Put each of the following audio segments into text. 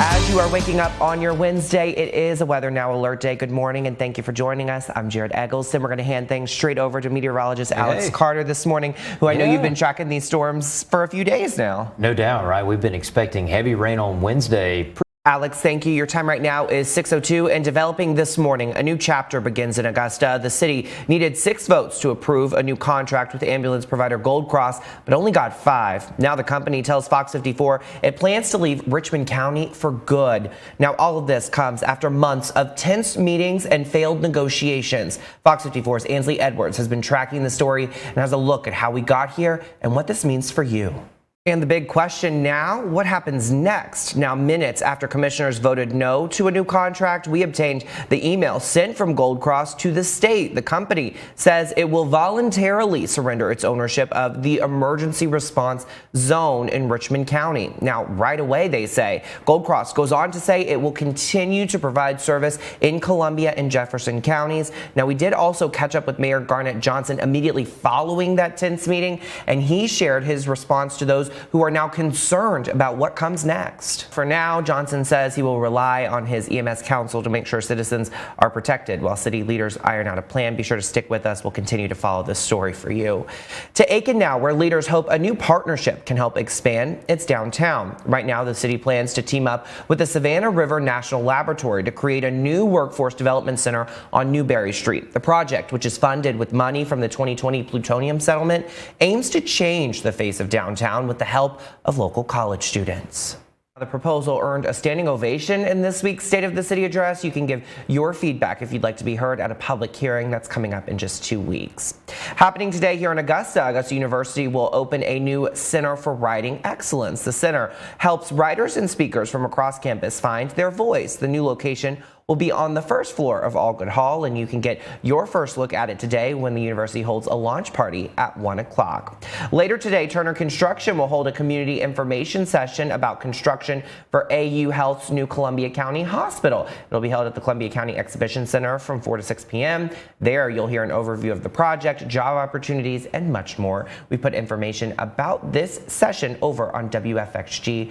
As you are waking up on your Wednesday, it is a Weather Now alert day. Good morning and thank you for joining us. I'm Jared Eggleston. We're going to hand things straight over to meteorologist Alex Carter this morning, who I know you've been tracking these storms for a few days now. No doubt, right? We've been expecting heavy rain on Wednesday. Alex, thank you. Your time right now is 6:02, and developing this morning, a new chapter begins in Augusta. The city needed 6 votes to approve a new contract with ambulance provider Gold Cross, but only got 5. Now the company tells Fox 54 it plans to leave Richmond County for good. Now all of this comes after months of tense meetings and failed negotiations. Fox 54's Ansley Edwards has been tracking the story and has a look at how we got here and what this means for you. And the big question now, what happens next? Now, minutes after commissioners voted no to a new contract, we obtained the email sent from Gold Cross to the state. The company says it will voluntarily surrender its ownership of the emergency response zone in Richmond County. Now, right away, they say, Gold Cross goes on to say it will continue to provide service in Columbia and Jefferson counties. Now, we did also catch up with Mayor Garnett Johnson immediately following that tense meeting, and he shared his response to those who are now concerned about what comes next. For now, Johnson says he will rely on his EMS council to make sure citizens are protected while city leaders iron out a plan. Be sure to stick with us. We'll continue to follow this story for you. To Aiken now, where leaders hope a new partnership can help expand its downtown. Right now, the city plans to team up with the Savannah River National Laboratory to create a new workforce development center on Newberry Street. The project, which is funded with money from the 2020 plutonium settlement, aims to change the face of downtown with the help of local college students. The proposal earned a standing ovation in this week's State of the City address. You can give your feedback if you'd like to be heard at a public hearing that's coming up in just 2 weeks. Happening today here in Augusta, Augusta University will open a new Center for Writing Excellence. The center helps writers and speakers from across campus find their voice. The new location will be on the first floor of Allgood Hall, and you can get your first look at it today when the university holds a launch party at 1 o'clock. Later today, Turner Construction will hold a community information session about construction for AU Health's new Columbia County Hospital. It'll be held at the Columbia County Exhibition Center from 4 to 6 p.m. There, you'll hear an overview of the project, job opportunities, and much more. We put information about this session over on WFXG.com.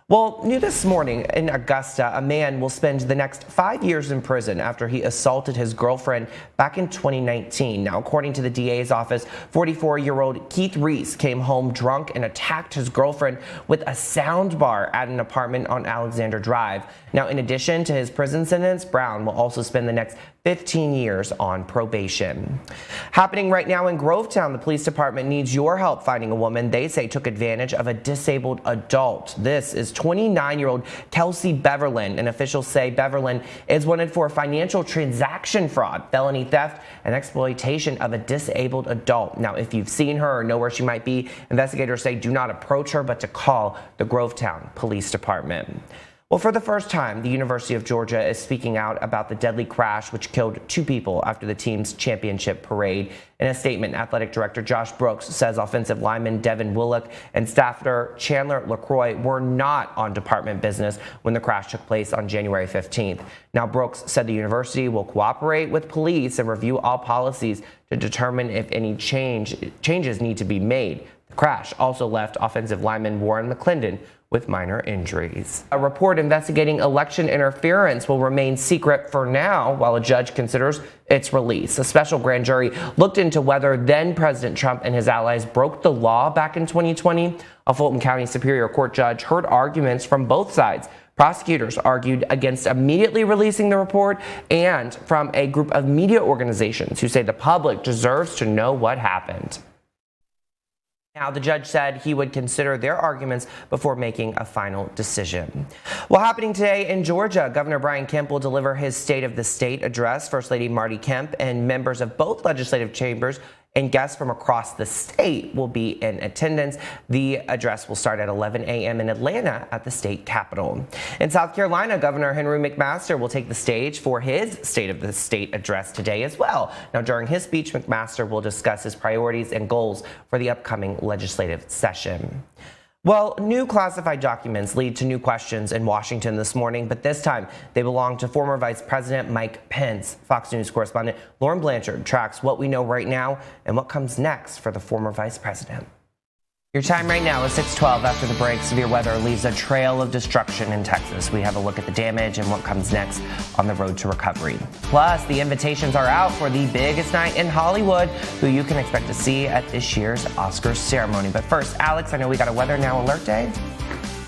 Well, new this morning in Augusta, a man will spend the next 5 years in prison after he assaulted his girlfriend back in 2019. Now, according to the DA's office, 44-year-old Keith Reese came home drunk and attacked his girlfriend with a sound bar at an apartment on Alexander Drive. Now, in addition to his prison sentence, Brown will also spend the next 15 years on probation. Happening right now in Grovetown, the police department needs your help finding a woman they say took advantage of a disabled adult. This is 29-year-old Kelsey Beverland, and officials say Beverland is wanted for financial transaction fraud, felony theft, and exploitation of a disabled adult. Now, if you've seen her or know where she might be, investigators say do not approach her, but to call the Grovetown Police Department. Well, for the first time, the University of Georgia is speaking out about the deadly crash which killed 2 people after the team's championship parade. In a statement, athletic director Josh Brooks says offensive lineman Devin Willock and staffer Chandler LaCroix were not on department business when the crash took place on January 15th. Now, Brooks said the university will cooperate with police and review all policies to determine if any changes need to be made. The crash also left offensive lineman Warren McClendon with minor injuries. A report investigating election interference will remain secret for now while a judge considers its release. A special grand jury looked into whether then President Trump and his allies broke the law back in 2020. A Fulton County Superior Court judge heard arguments from both sides. Prosecutors argued against immediately releasing the report, and from a group of media organizations who say the public deserves to know what happened. Now, the judge said he would consider their arguments before making a final decision. Well, happening today in Georgia, Governor Brian Kemp will deliver his State of the State address. First Lady Marty Kemp and members of both legislative chambers and guests from across the state will be in attendance. The address will start at 11 a.m. in Atlanta at the state capitol. In South Carolina, Governor Henry McMaster will take the stage for his State of the State address today as well. Now, during his speech, McMaster will discuss his priorities and goals for the upcoming legislative session. Well, new classified documents lead to new questions in Washington this morning, but this time they belong to former Vice President Mike Pence. Fox News correspondent Lauren Blanchard tracks what we know right now and what comes next for the former vice president. Your time right now is 6:12. After the break, severe weather leaves a trail of destruction in Texas. We have a look at the damage and what comes next on the road to recovery. Plus, the invitations are out for the biggest night in Hollywood, who you can expect to see at this year's Oscars ceremony. But first, Alex, I know we got a Weather Now alert day.